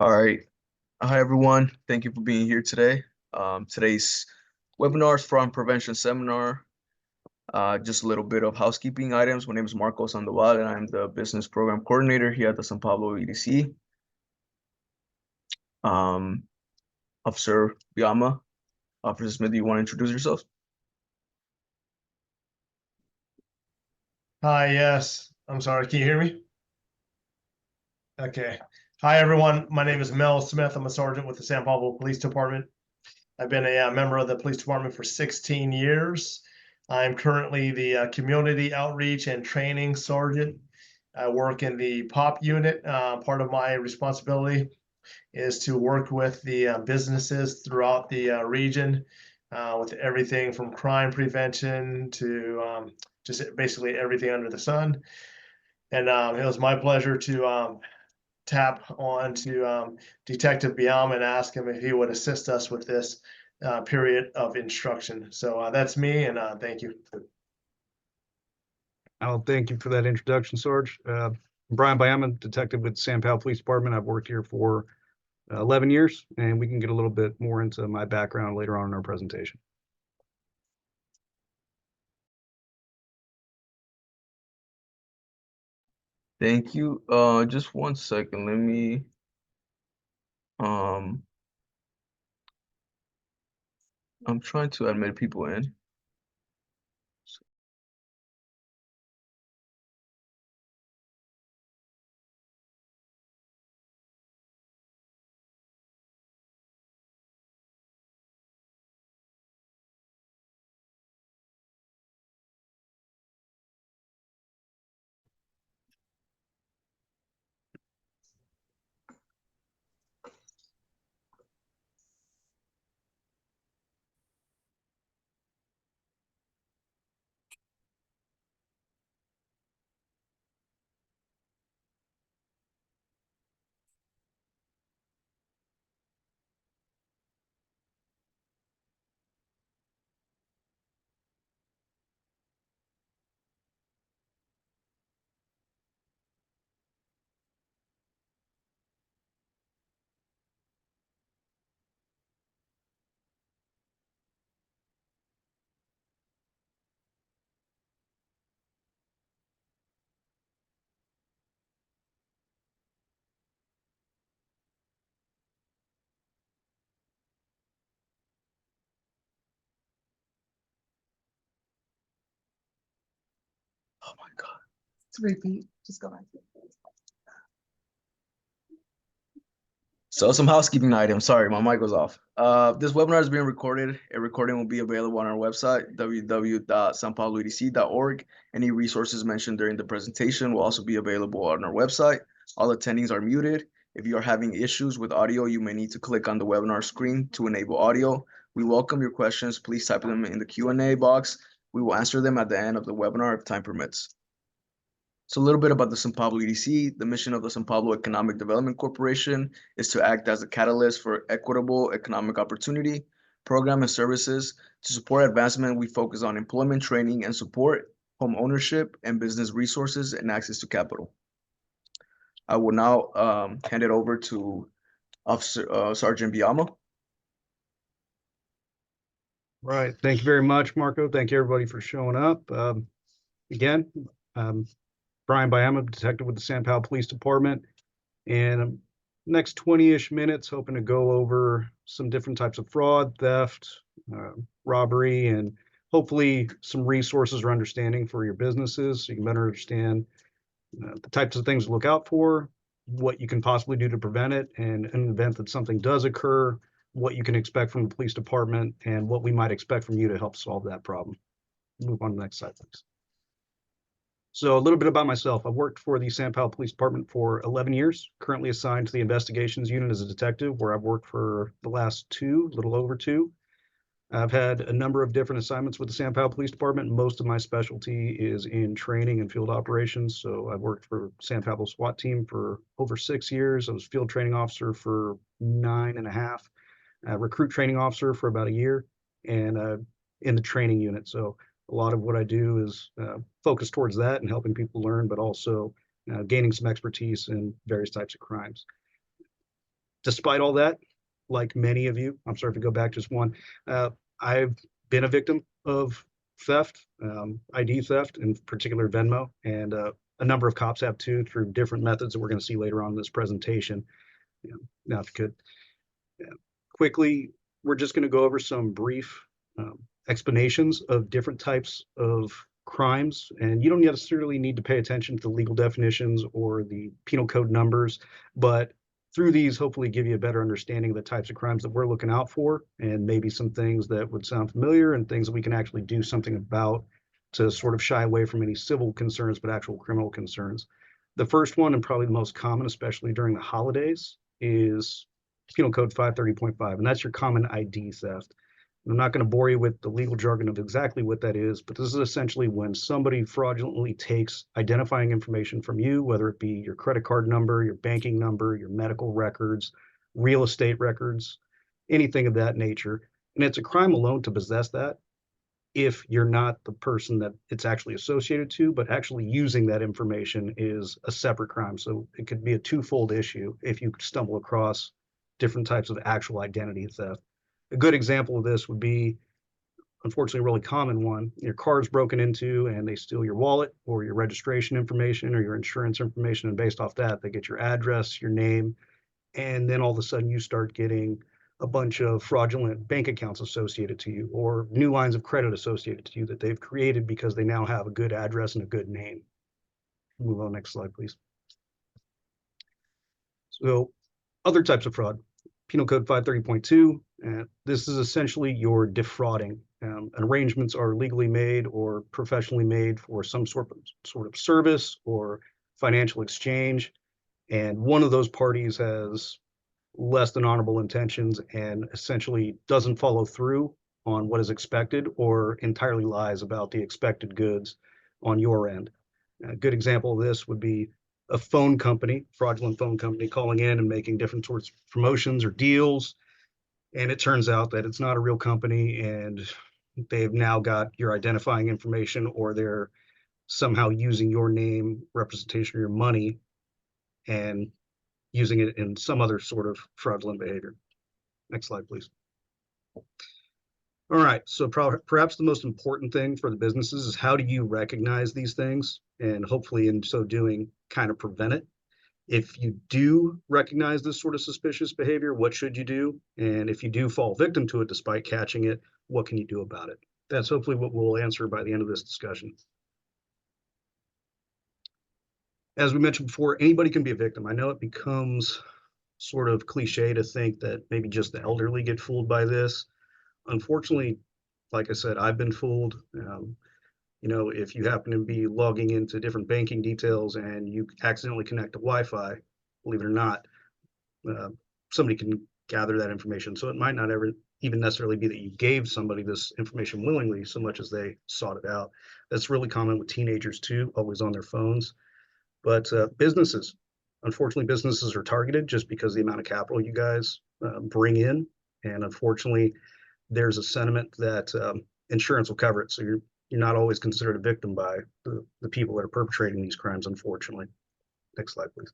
All right. Hi, everyone. Thank you for being here today. Today's webinar is from Prevention Seminar. Just a little bit of housekeeping items. My name is Marcos Sandoval, and I'm the Business Program Coordinator here at the San Pablo EDC. Officer Biama, Officer Smith, do you want to introduce yourself? Hi, yes. I'm sorry, can you hear me? Okay. Hi, everyone. My name is Mel Smith. I'm a sergeant with the San Pablo Police Department. I've been a member of the police department for 16 years. I'm currently the community outreach and training sergeant. I work in the POP unit. Part of my responsibility is to work with the businesses throughout the region with everything from crime prevention to just basically everything under the sun. And it was my pleasure to tap on to Detective Biam and ask him if he would assist us with this period of instruction. So that's me, and thank you. Thank you for that introduction, Sarge. I'm Brian Biam, detective with San Pablo Police Department. I've worked here for 11 years, and we can get a little bit more into my background later on in our presentation. Thank you. Just one second. Let me I'm trying to admit people in. Oh my God. To repeat, just go back. So some housekeeping items. Sorry, my mic was off. This webinar is being recorded. A recording will be available on our website, www.sanpabloedc.org. Any resources mentioned during the presentation will also be available on our website. All attendees are muted. If you are having issues with audio, you may need to click on the webinar screen to enable audio. We welcome your questions. Please type them in the Q&A box. We will answer them at the end of the webinar if time permits. So a little bit about the San Pablo EDC. The mission of the San Pablo Economic Development Corporation is to act as a catalyst for equitable economic opportunity, program and services. To support advancement, we focus on employment training and support, home ownership, and business resources and access to capital. I will now hand it over to Officer Sergeant Biama. Right. Thank you very much, Marco. Thank you, everybody, for showing up. Again, Brian Biam, detective with the San Pablo Police Department. And next 20-ish minutes, hoping to go over some different types of fraud, theft, robbery, and hopefully some resources or understanding for your businesses so you can better understand the types of things to look out for, what you can possibly do to prevent it, and in the event that something does occur, what you can expect from the police department, and what we might expect from you to help solve that problem. Move on to the next slide, please. So a little bit about myself. I've worked for the San Pablo Police Department for 11 years, currently assigned to the investigations unit as a detective, where I've worked for the last two, a little over two. I've had a number of different assignments with the San Pablo Police Department. Most of my specialty is in training and field operations. So I've worked for San Pablo SWAT team for over 6 years. I was field training officer for 9.5, recruit training officer for about a year, and in the training unit. So a lot of what I do is focused towards that and helping people learn, but also gaining some expertise in various types of crimes. Despite all that, like many of you, I'm sorry if we go back just one, I've been a victim of theft, ID theft, in particular Venmo, and a number of cops have too through different methods that we're going to see later on in this presentation. Now, if you could, quickly, we're just going to go over some brief explanations of different types of crimes, and you don't necessarily need to pay attention to the legal definitions or the penal code numbers, but through these, hopefully give you a better understanding of the types of crimes that we're looking out for, and maybe some things that would sound familiar and things that we can actually do something about to sort of shy away from any civil concerns, but actual criminal concerns. The first one, and probably the most common, especially during the holidays, is Penal Code 530.5, and that's your common ID theft. I'm not going to bore you with the legal jargon of exactly what that is, but this is essentially when somebody fraudulently takes identifying information from you, whether it be your credit card number, your banking number, your medical records, real estate records, anything of that nature. And it's a crime alone to possess that if you're not the person that it's actually associated to, but actually using that information is a separate crime. So it could be a twofold issue if you stumble across different types of actual identity theft. A good example of this would be, unfortunately, a really common one. Your car's broken into and they steal your wallet or your registration information or your insurance information. And based off that, they get your address, your name, and then all of a sudden you start getting a bunch of fraudulent bank accounts associated to you or new lines of credit associated to you that they've created because they now have a good address and a good name. Move on, next slide, please. So other types of fraud. Penal Code 530.2, this is essentially your defrauding. Arrangements are legally made or professionally made for some sort of service or financial exchange, and one of those parties has less than honorable intentions and essentially doesn't follow through on what is expected or entirely lies about the expected goods on your end. A good example of this would be a phone company, fraudulent phone company, calling in and making different sorts of promotions or deals. And it turns out that it's not a real company and they've now got your identifying information, or they're somehow using your name, representation of your money, and using it in some other sort of fraudulent behavior. Next slide, please. All right, so perhaps the most important thing for the businesses is how do you recognize these things, and hopefully in so doing kind of prevent it. If you do recognize this sort of suspicious behavior, what should you do? And if you do fall victim to it despite catching it, what can you do about it? That's hopefully what we'll answer by the end of this discussion. As we mentioned before, anybody can be a victim. I know it becomes sort of cliche to think that maybe just the elderly get fooled by this. Unfortunately, like I said, I've been fooled. You know, if you happen to be logging into different banking details and you accidentally connect to Wi-Fi, believe it or not, somebody can gather that information. So it might not ever even necessarily be that you gave somebody this information willingly so much as they sought it out. That's really common with teenagers too, always on their phones. But businesses, unfortunately, businesses are targeted just because of the amount of capital you guys bring in. And unfortunately, there's a sentiment that insurance will cover it. So you're not always considered a victim by the people that are perpetrating these crimes, unfortunately. Next slide, please.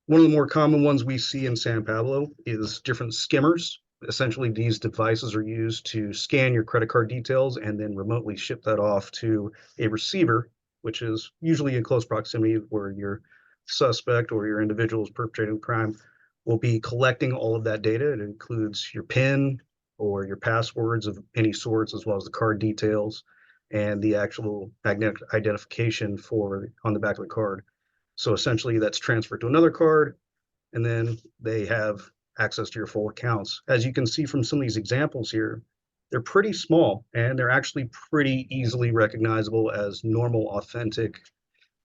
One of the more common ones we see in San Pablo is different skimmers. Essentially, these devices are used to scan your credit card details and then remotely ship that off to a receiver, which is usually in close proximity where your suspect or your individual is perpetrating the crime, will be collecting all of that data. It includes your PIN or your passwords of any sorts, as well as the card details and the actual magnetic identification on the back of the card. So essentially that's transferred to another card, and then they have access to your full accounts. As you can see from some of these examples here, they're pretty small and they're actually pretty easily recognizable as normal, authentic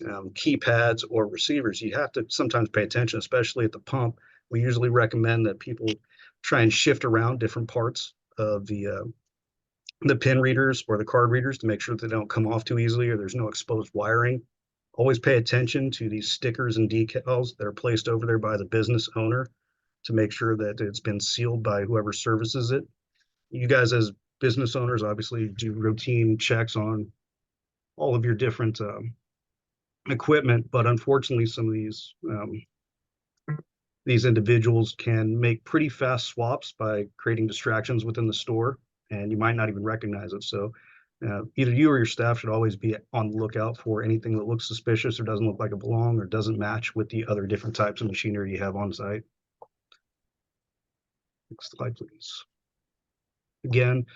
keypads or receivers. You have to sometimes pay attention, especially at the pump. We usually recommend that people try and shift around different parts of the PIN readers or the card readers to make sure that they don't come off too easily or there's no exposed wiring. Always pay attention to these stickers and decals that are placed over there by the business owner to make sure that it's been sealed by whoever services it. You guys as business owners obviously do routine checks on all of your different equipment, but unfortunately some of these These individuals can make pretty fast swaps by creating distractions within the store, and you might not even recognize it. So either you or your staff should always be on the lookout for anything that looks suspicious or doesn't look like it belongs or doesn't match with the other different types of machinery you have on site. Next slide, please. Again,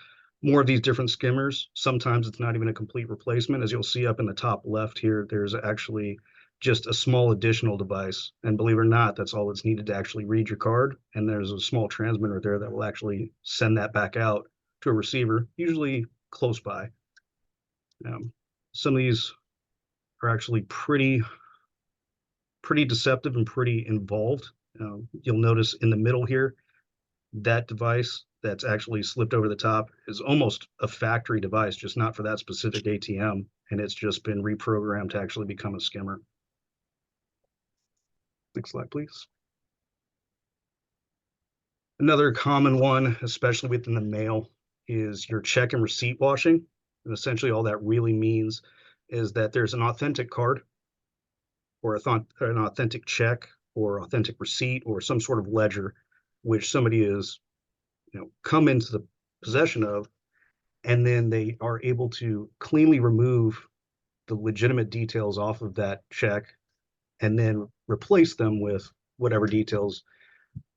more of these different skimmers. Sometimes it's not even a complete replacement. As you'll see up in the top left here, there's actually just a small additional device. And believe it or not, that's all that's needed to actually read your card. And there's a small transmitter there that will actually send that back out to a receiver, usually close by. Some of these are actually pretty deceptive and pretty involved. You'll notice in the middle here, that device that's actually slipped over the top is almost a factory device, just not for that specific ATM. And it's just been reprogrammed to actually become a skimmer. Next slide, please. Another common one, especially within the mail, is your check and receipt washing. And essentially all that really means is that there's an authentic card or an authentic check or authentic receipt or some sort of ledger, which somebody is, come into the possession of, and then they are able to cleanly remove the legitimate details off of that check and then replace them with whatever details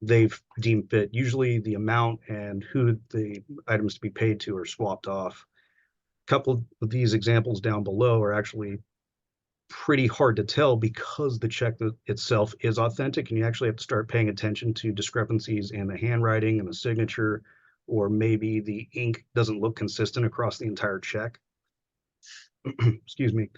they've deemed fit. Usually the amount and who the items to be paid to are swapped off. A couple of these examples down below are actually pretty hard to tell because the check itself is authentic, and you actually have to start paying attention to discrepancies in the handwriting and the signature, or maybe the ink doesn't look consistent across the entire check. Excuse me.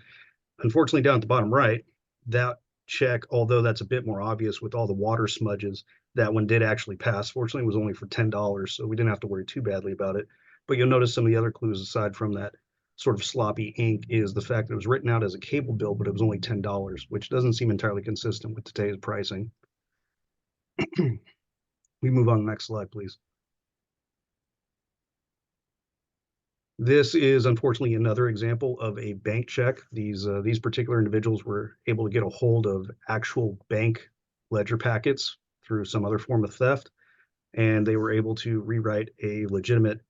Unfortunately, down at the bottom right, that check, although that's a bit more obvious with all the water smudges, that one did actually pass. Fortunately, it was only for $10, so we didn't have to worry too badly about it. But you'll notice some of the other clues aside from that sort of sloppy ink is the fact that it was written out as a cable bill, but it was only $10, which doesn't seem entirely consistent with today's pricing. We move on to the next slide, please. This is unfortunately another example of a bank check. These particular individuals were able to get a hold of actual bank ledger packets through some other form of theft, and they were able to rewrite a legitimate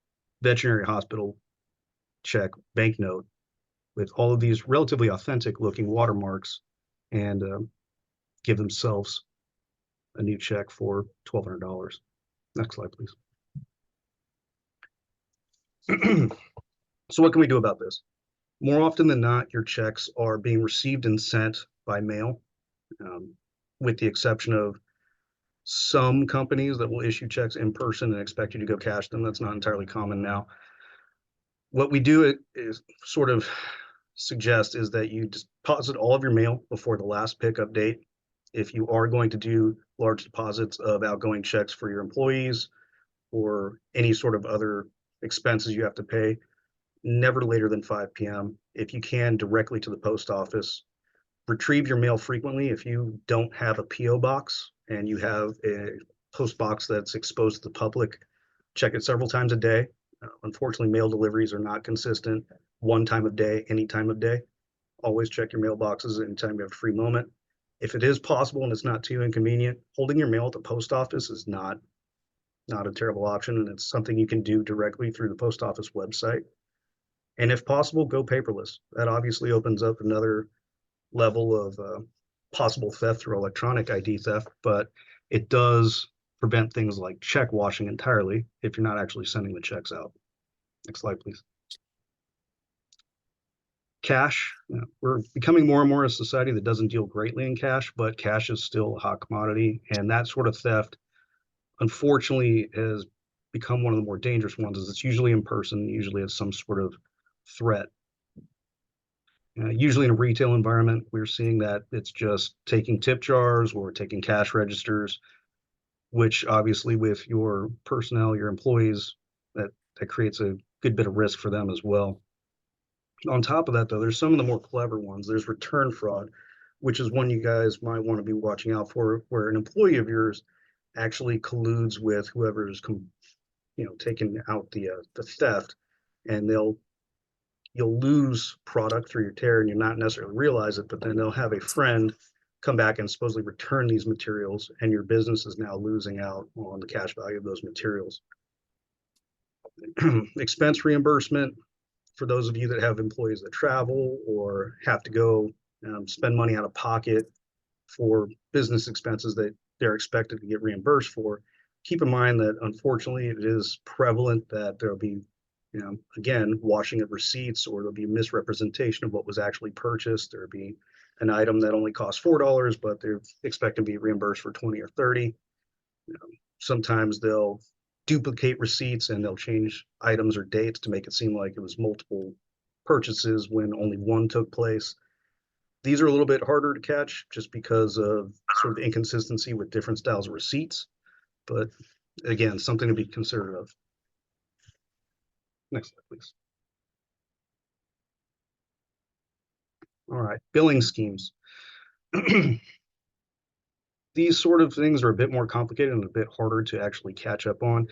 veterinary hospital check banknote with all of these relatively authentic looking watermarks and give themselves a new check for $1,200. Next slide, please. So what can we do about this? More often than not, your checks are being received and sent by mail, with the exception of some companies that will issue checks in person and expect you to go cash them. That's not entirely common now. What we do is sort of suggest is that you deposit all of your mail before the last pickup date. If you are going to do large deposits of outgoing checks for your employees or any sort of other expenses you have to pay, never later than 5 p.m. If you can, directly to the post office. Retrieve your mail frequently. If you don't have a P.O. box and you have a post box that's exposed to the public, check it several times a day. Unfortunately, mail deliveries are not consistent. One time of day, any time of day. Always check your mailboxes anytime you have a free moment. If it is possible and it's not too inconvenient, holding your mail at the post office is not a terrible option, and it's something you can do directly through the post office website. And if possible, go paperless. That obviously opens up another level of possible theft through electronic ID theft, but it does prevent things like check washing entirely if you're not actually sending the checks out. Next slide, please. Cash. We're becoming more and more a society that doesn't deal greatly in cash, but cash is still a hot commodity, and that sort of theft, unfortunately, has become one of the more dangerous ones. Is it's usually in person, usually it's some sort of threat. Usually in a retail environment, we're seeing that it's just taking tip jars or taking cash registers, which obviously with your personnel, your employees, that creates a good bit of risk for them as well. On top of that, though, there's some of the more clever ones. There's return fraud, which is one you guys might want to be watching out for, where an employee of yours actually colludes with whoever is taking out the theft, and you'll lose product through your tear and you'll not necessarily realize it, but then they'll have a friend come back and supposedly return these materials, and your business is now losing out on the cash value of those materials. Expense reimbursement for those of you that have employees that travel or have to go spend money out of pocket for business expenses that they're expected to get reimbursed for. Keep in mind that unfortunately it is prevalent that there'll be, again, washing of receipts, or there'll be a misrepresentation of what was actually purchased. There'll be an item that only costs $4, but they're expecting to be reimbursed for 20 or 30. Sometimes they'll duplicate receipts and they'll change items or dates to make it seem like it was multiple purchases when only one took place. These are a little bit harder to catch just because of sort of inconsistency with different styles of receipts, but again, something to be considerate of. Next slide, please. All right, billing schemes. These sort of things are a bit more complicated and a bit harder to actually catch up on.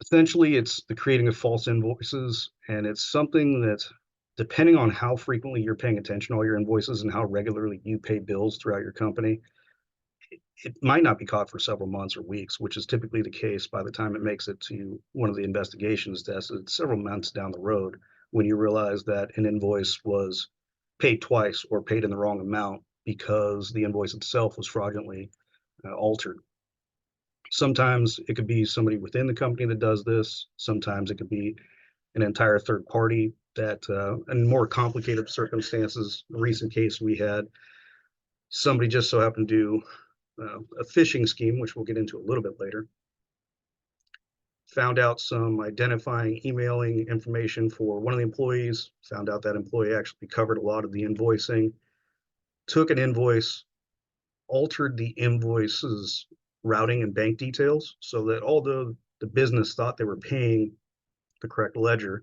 Essentially, it's the creating of false invoices, and it's something that, depending on how frequently you're paying attention to all your invoices and how regularly you pay bills throughout your company, it might not be caught for several months or weeks, which is typically the case by the time it makes it to one of the investigations desks. It's several months down the road when you realize that an invoice was paid twice or paid in the wrong amount because the invoice itself was fraudulently altered. Sometimes it could be somebody within the company that does this. Sometimes it could be an entire third party that, in more complicated circumstances, a recent case we had, somebody just so happened to do a phishing scheme, which we'll get into a little bit later. Found out some identifying emailing information for one of the employees, found out that employee actually covered a lot of the invoicing, took an invoice, altered the invoice's routing and bank details so that although the business thought they were paying the correct ledger,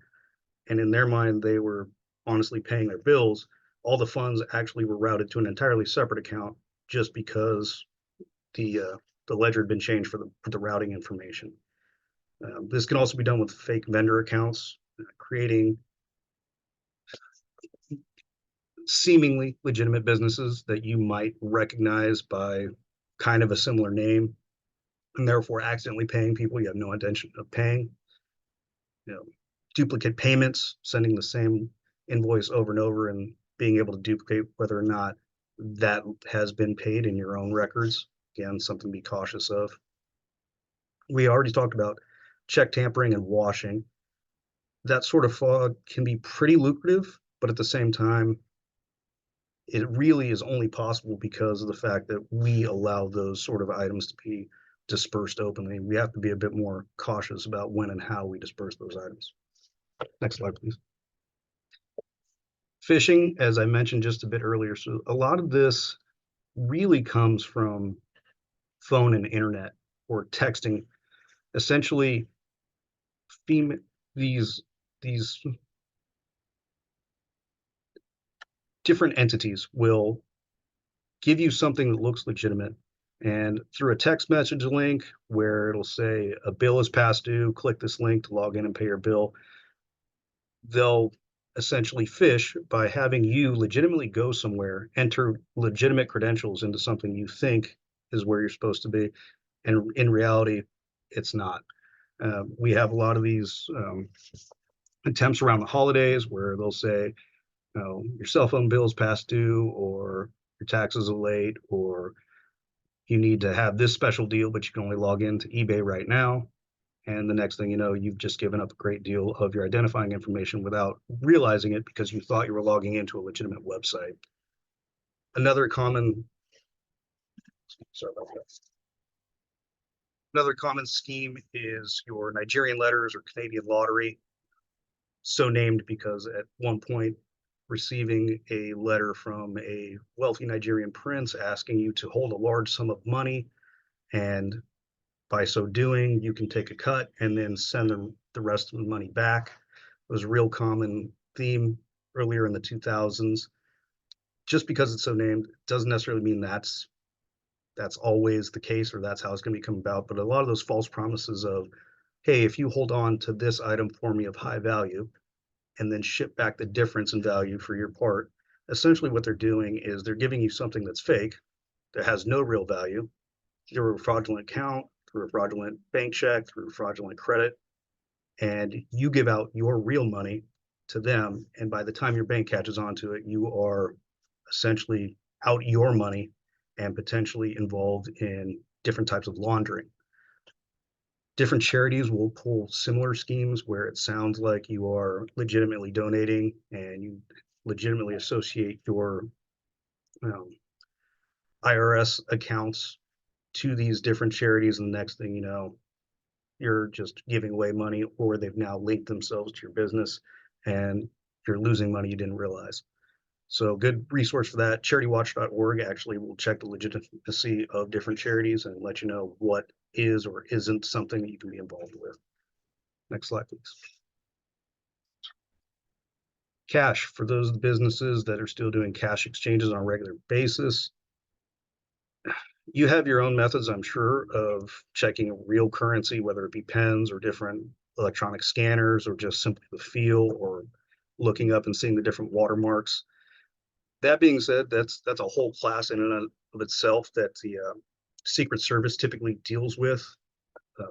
and in their mind they were honestly paying their bills, all the funds actually were routed to an entirely separate account just because the ledger had been changed for the routing information. This can also be done with fake vendor accounts, creating seemingly legitimate businesses that you might recognize by kind of a similar name, and therefore accidentally paying people you have no intention of paying. Duplicate payments, sending the same invoice over and over and being able to duplicate whether or not that has been paid in your own records. Again, something to be cautious of. We already talked about check tampering and washing. That sort of fraud can be pretty lucrative, but at the same time, it really is only possible because of the fact that we allow those sort of items to be dispersed openly. We have to be a bit more cautious about when and how we disperse those items. Next slide, please. Phishing, as I mentioned just a bit earlier, so a lot of this really comes from phone and internet or texting. Essentially, these different entities will give you something that looks legitimate, and through a text message link where it'll say a bill is past due, click this link to log in and pay your bill, they'll essentially phish by having you legitimately go somewhere, enter legitimate credentials into something you think is where you're supposed to be, and in reality, it's not. We have a lot of these attempts around the holidays where they'll say, your cell phone bill is past due, or your taxes are late, or you need to have this special deal, but you can only log into eBay right now. And the next thing you know, you've just given up a great deal of your identifying information without realizing it because you thought you were logging into a legitimate website. Another common scheme is your Nigerian letters or Canadian lottery. So named because at one point, receiving a letter from a wealthy Nigerian prince asking you to hold a large sum of money, and by so doing, you can take a cut and then send them the rest of the money back. It was a real common theme earlier in the 2000s. Just because it's so named doesn't necessarily mean that's always the case or that's how it's going to become about. But a lot of those false promises of, hey, if you hold on to this item for me of high value and then ship back the difference in value for your part, essentially what they're doing is they're giving you something that's fake, that has no real value, through a fraudulent account, through a fraudulent bank check, through fraudulent credit, and you give out your real money to them. And by the time your bank catches on to it, you are essentially out your money and potentially involved in different types of laundering. Different charities will pull similar schemes where it sounds like you are legitimately donating and you legitimately associate your IRS accounts to these different charities. And the next thing you know, you're just giving away money, or they've now linked themselves to your business and you're losing money you didn't realize. So good resource for that. CharityWatch.org actually will check the legitimacy of different charities and let you know what is or isn't something that you can be involved with. Next slide, please. Cash, for those businesses that are still doing cash exchanges on a regular basis. You have your own methods, I'm sure, of checking real currency, whether it be pens or different electronic scanners or just simply the feel or looking up and seeing the different watermarks. That being said, that's a whole class in and of itself that the Secret Service typically deals with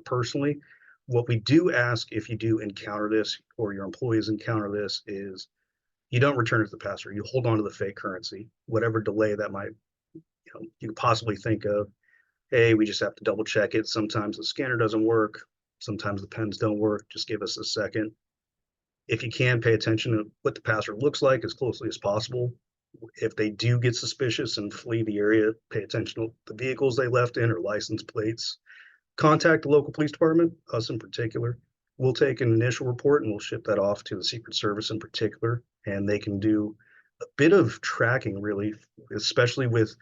personally. What we do ask if you do encounter this or your employees encounter this is you don't return it to the passer. You hold on to the fake currency, whatever delay that might you could possibly think of. Hey, we just have to double check it. Sometimes the scanner doesn't work. Sometimes the pens don't work. Just give us a second. If you can, pay attention to what the passer looks like as closely as possible. If they do get suspicious and flee the area, pay attention to the vehicles they left in or license plates. Contact the local police department, us in particular. We'll take an initial report and we'll ship that off to the Secret Service in particular, and they can do a bit of tracking, really, especially with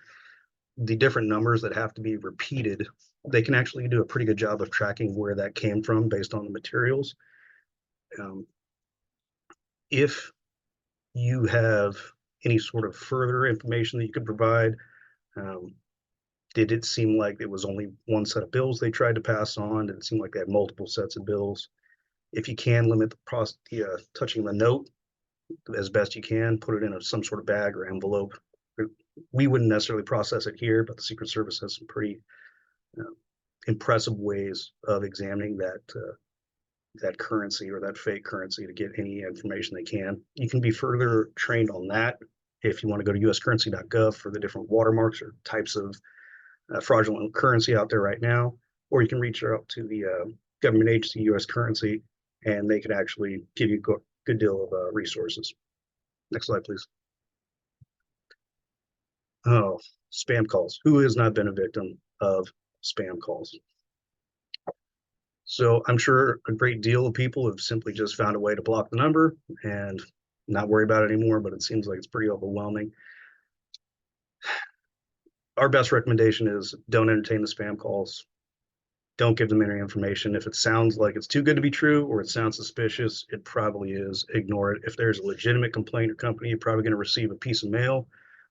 the different numbers that have to be repeated. They can actually do a pretty good job of tracking where that came from based on the materials. If you have any sort of further information that you could provide, did it seem like it was only one set of bills they tried to pass on? Did it seem like they had multiple sets of bills? If you can limit the touching the note as best you can, put it in some sort of bag or envelope. We wouldn't necessarily process it here, but the Secret Service has some pretty impressive ways of examining that currency or that fake currency to get any information they can. You can be further trained on that if you want to go to uscurrency.gov for the different watermarks or types of fraudulent currency out there right now, or you can reach out to the government agency, U.S. Currency, and they can actually give you a good deal of resources. Next slide, please. Oh, spam calls. Who has not been a victim of spam calls? So I'm sure a great deal of people have simply just found a way to block the number and not worry about it anymore, but it seems like it's pretty overwhelming. Our best recommendation is don't entertain the spam calls. Don't give them any information. If it sounds like it's too good to be true or it sounds suspicious, it probably is. Ignore it. If there's a legitimate complaint or company, you're probably going to receive a piece of mail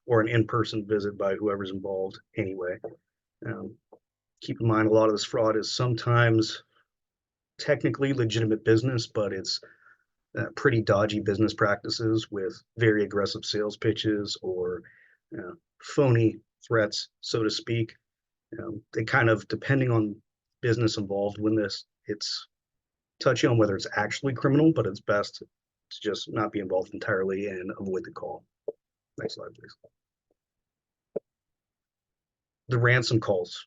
or an in-person visit by whoever's involved anyway. Keep in mind, a lot of this fraud is sometimes technically legitimate business, but it's pretty dodgy business practices with very aggressive sales pitches or phony threats, so to speak. They kind of, depending on business involved when it's touchy on whether it's actually criminal, but it's best to just not be involved entirely and avoid the call. Next slide, please. The ransom calls.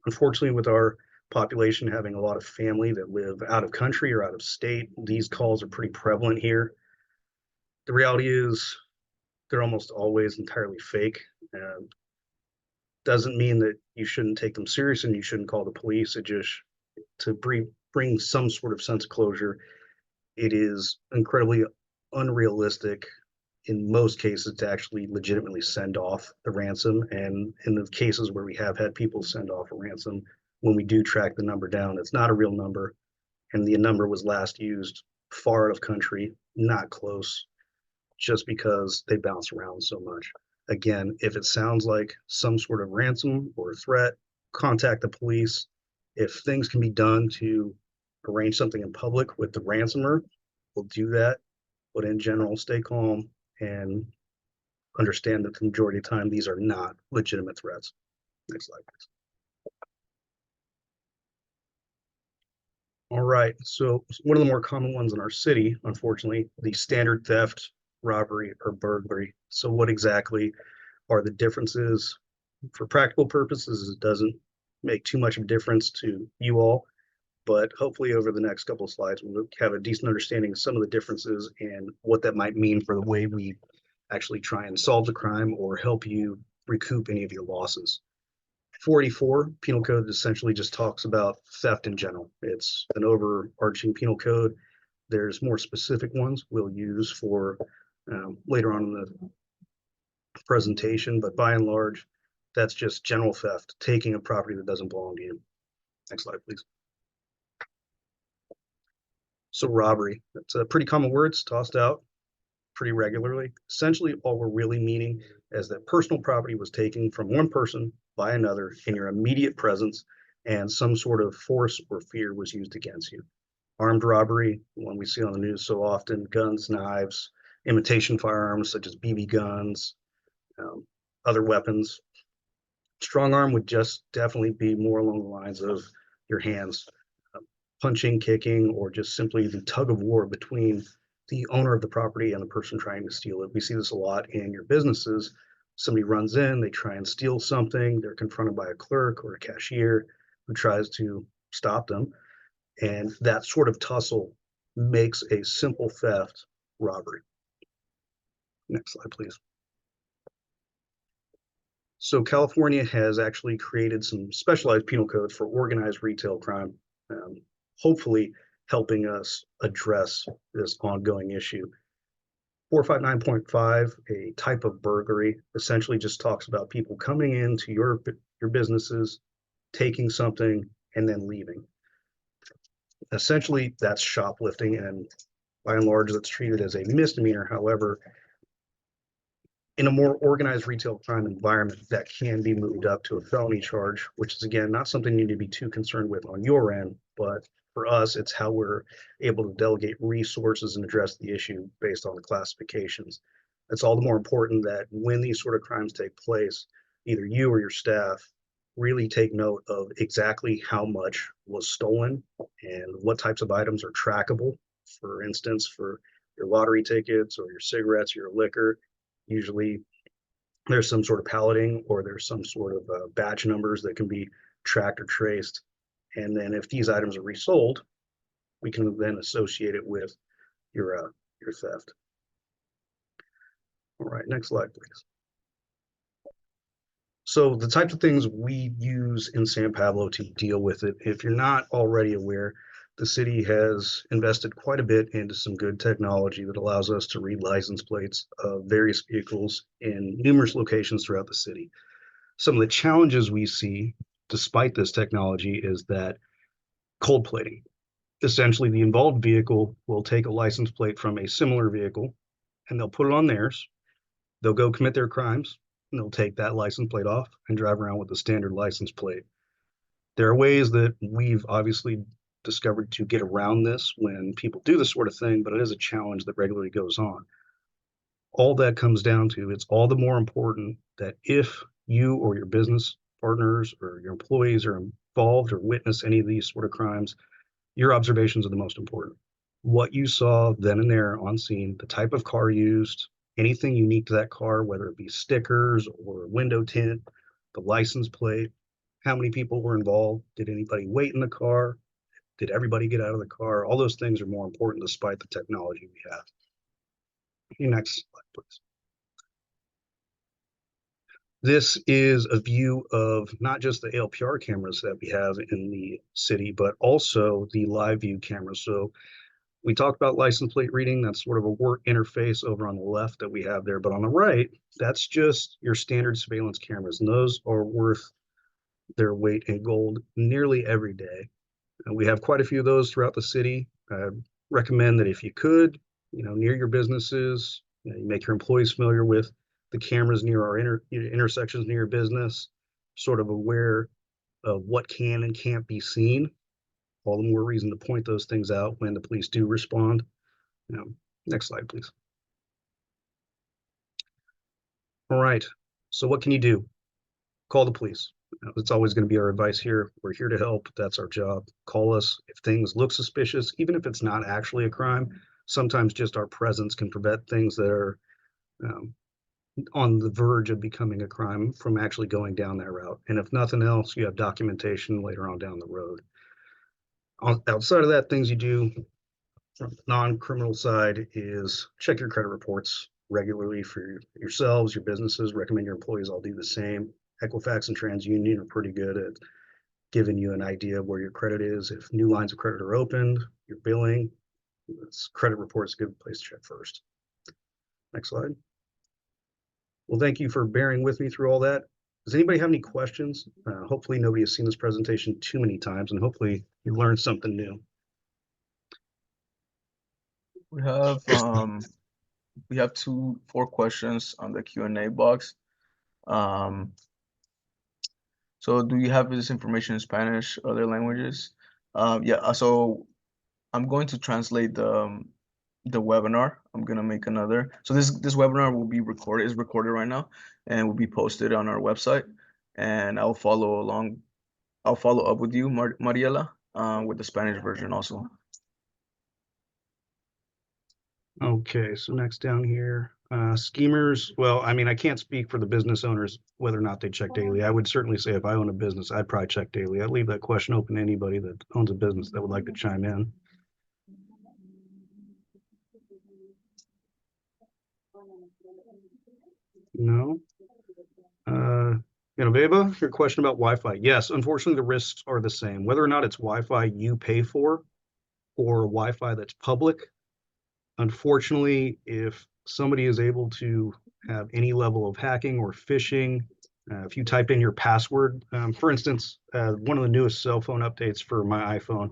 Unfortunately, with our population having a lot of family that live out of country or out of state, these calls are pretty prevalent here. The reality is they're almost always entirely fake. Doesn't mean that you shouldn't take them serious and you shouldn't call the police. It just, to bring some sort of sense of closure, it is incredibly unrealistic in most cases to actually legitimately send off the ransom. And in the cases where we have had people send off a ransom, when we do track the number down, it's not a real number. And the number was last used far out of country, not close, just because they bounce around so much. Again, if it sounds like some sort of ransom or threat, contact the police. If things can be done to arrange something in public with the ransomer, we'll do that. But in general, stay calm and understand that the majority of the time, these are not legitimate threats. Next slide, please. All right, so one of the more common ones in our city, unfortunately, the standard theft, robbery, or burglary. So what exactly are the differences? For practical purposes, it doesn't make too much of a difference to you all, but hopefully over the next couple of slides, we'll have a decent understanding of some of the differences and what that might mean for the way we actually try and solve the crime or help you recoup any of your losses. 484 penal code essentially just talks about theft in general. It's an overarching penal code. There's more specific ones we'll use for later on in the presentation, but by and large, that's just general theft, taking a property that doesn't belong to you. Next slide, please. So robbery, that's a pretty common word. It's tossed out pretty regularly. Essentially, all we're really meaning is that personal property was taken from one person by another in your immediate presence, and some sort of force or fear was used against you. Armed robbery, one we see on the news so often, guns, knives, imitation firearms such as BB guns, other weapons. Strong arm would just definitely be more along the lines of your hands, punching, kicking, or just simply the tug of war between the owner of the property and the person trying to steal it. We see this a lot in your businesses. Somebody runs in, they try and steal something, they're confronted by a clerk or a cashier who tries to stop them. And that sort of tussle makes a simple theft robbery. Next slide, please. So California has actually created some specialized penal codes for organized retail crime, hopefully helping us address this ongoing issue. 459.5, a type of burglary, essentially just talks about people coming into your businesses, taking something, and then leaving. Essentially, that's shoplifting, and by and large, that's treated as a misdemeanor. However, in a more organized retail crime environment, that can be moved up to a felony charge, which is, again, not something you need to be too concerned with on your end, but for us, it's how we're able to delegate resources and address the issue based on the classifications. It's all the more important that when these sort of crimes take place, either you or your staff really take note of exactly how much was stolen and what types of items are trackable. For instance, for your lottery tickets or your cigarettes, or your liquor, usually there's some sort of palleting or there's some sort of batch numbers that can be tracked or traced. And then if these items are resold, we can then associate it with your theft. All right, next slide, please. So the types of things we use in San Pablo to deal with it, if you're not already aware, the city has invested quite a bit into some good technology that allows us to read license plates of various vehicles in numerous locations throughout the city. Some of the challenges we see, despite this technology, is that cold plating. Essentially, the involved vehicle will take a license plate from a similar vehicle and they'll put it on theirs. They'll go commit their crimes and they'll take that license plate off and drive around with the standard license plate. There are ways that we've obviously discovered to get around this when people do this sort of thing, but it is a challenge that regularly goes on. All that comes down to, it's all the more important that if you or your business partners or your employees are involved or witness any of these sort of crimes, your observations are the most important. What you saw then and there on scene, the type of car used, anything unique to that car, whether it be stickers or window tint, the license plate, how many people were involved, did anybody wait in the car, did everybody get out of the car? All those things are more important despite the technology we have. Next slide, please. This is a view of not just the ALPR cameras that we have in the city, but also the live view cameras. So we talked about license plate reading. That's sort of a work interface over on the left that we have there. But on the right, that's just your standard surveillance cameras. And those are worth their weight in gold nearly every day. And we have quite a few of those throughout the city. I recommend that if you could, near your businesses, you make your employees familiar with the cameras near our intersections near your business, sort of aware of what can and can't be seen. All the more reason to point those things out when the police do respond. Next slide, please. All right. So what can you do? Call the police. It's always going to be our advice here. We're here to help. That's our job. Call us if things look suspicious, even if it's not actually a crime. Sometimes just our presence can prevent things that are um, on the verge of becoming a crime from actually going down that route. And if nothing else, you have documentation later on down the road. Outside of that, things you do from the non-criminal side is check your credit reports regularly for yourselves, your businesses. Recommend your employees all do the same. Equifax and TransUnion are pretty good at giving you an idea of where your credit is. If new lines of credit are opened, your billing, credit report is a good place to check first. Next slide. Well, thank you for bearing with me through all that. Does anybody have any questions? Hopefully nobody has seen this presentation too many times, and hopefully you learned something new. We have 4 questions on the Q&A box. So do you have this information in Spanish, other languages? Yeah, so I'm going to translate the webinar. I'm gonna make another. So this webinar will be recorded, is recorded right now, and will be posted on our website. And I'll follow up with you, Mariela, with the Spanish version also. Okay, so next down here, schemers. Well, I mean, I can't speak for the business owners, whether or not they check daily. I would certainly say if I own a business, I'd probably check daily. I'd leave that question open to anybody that owns a business that would like to chime in. No. Genoveva, your question about Wi-Fi. Yes, unfortunately, the risks are the same. Whether or not it's Wi-Fi you pay for or Wi-Fi that's public, unfortunately, if somebody is able to have any level of hacking or phishing, if you type in your password, for instance, one of the newest cell phone updates for my iPhone,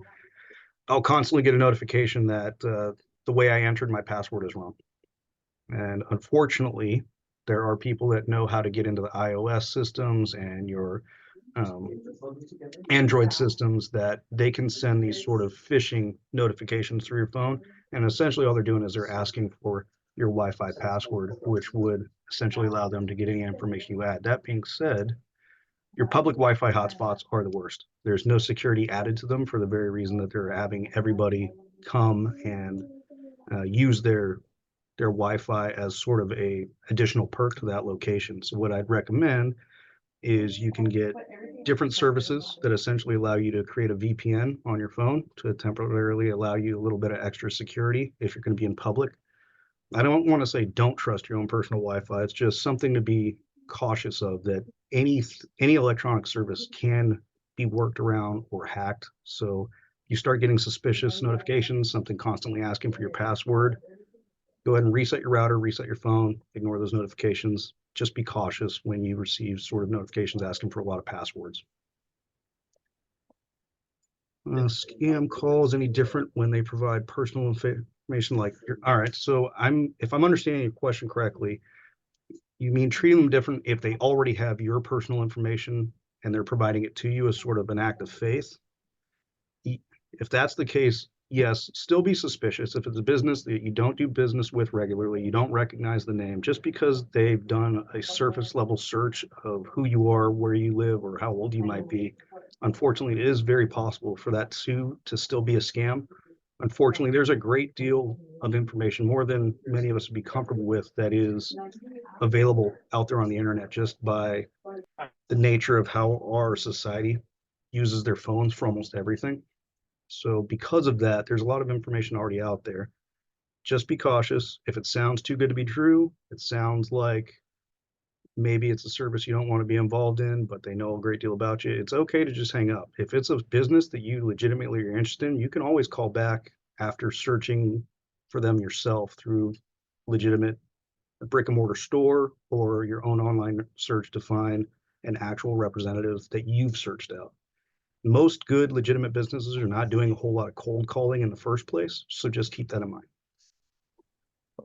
I'll constantly get a notification that the way I entered my password is wrong. And unfortunately, there are people that know how to get into the iOS systems and your Android systems that they can send these sort of phishing notifications through your phone. And essentially all they're doing is they're asking for your Wi-Fi password, which would essentially allow them to get any information you add. That being said, your public Wi-Fi hotspots are the worst. There's no security added to them for the very reason that they're having everybody come and use their Wi-Fi as sort of a additional perk to that location. So what I'd recommend is you can get different services that essentially allow you to create a VPN on your phone to temporarily allow you a little bit of extra security if you're going to be in public. I don't want to say don't trust your own personal Wi-Fi. It's just something to be cautious of, that any electronic service can be worked around or hacked. So you start getting suspicious notifications, something constantly asking for your password, go ahead and reset your router, reset your phone, ignore those notifications. Just be cautious when you receive sort of notifications asking for a lot of passwords. Scam calls any different when they provide personal information like all right, so if I'm understanding your question correctly, you mean treat them different if they already have your personal information and they're providing it to you as sort of an act of faith? If that's the case, yes, still be suspicious. If it's a business that you don't do business with regularly, you don't recognize the name, just because they've done a surface level search of who you are, where you live, or how old you might be, unfortunately, it is very possible for that to still be a scam. Unfortunately, there's a great deal of information, more than many of us would be comfortable with, that is available out there on the internet just by the nature of how our society uses their phones for almost everything. So because of that, there's a lot of information already out there. Just be cautious. If it sounds too good to be true, it sounds like maybe it's a service you don't want to be involved in, but they know a great deal about you, it's okay to just hang up. If it's a business that you legitimately are interested in, you can always call back after searching for them yourself through legitimate brick and mortar store or your own online search to find an actual representative that you've searched out. Most good legitimate businesses are not doing a whole lot of cold calling in the first place, so just keep that in mind.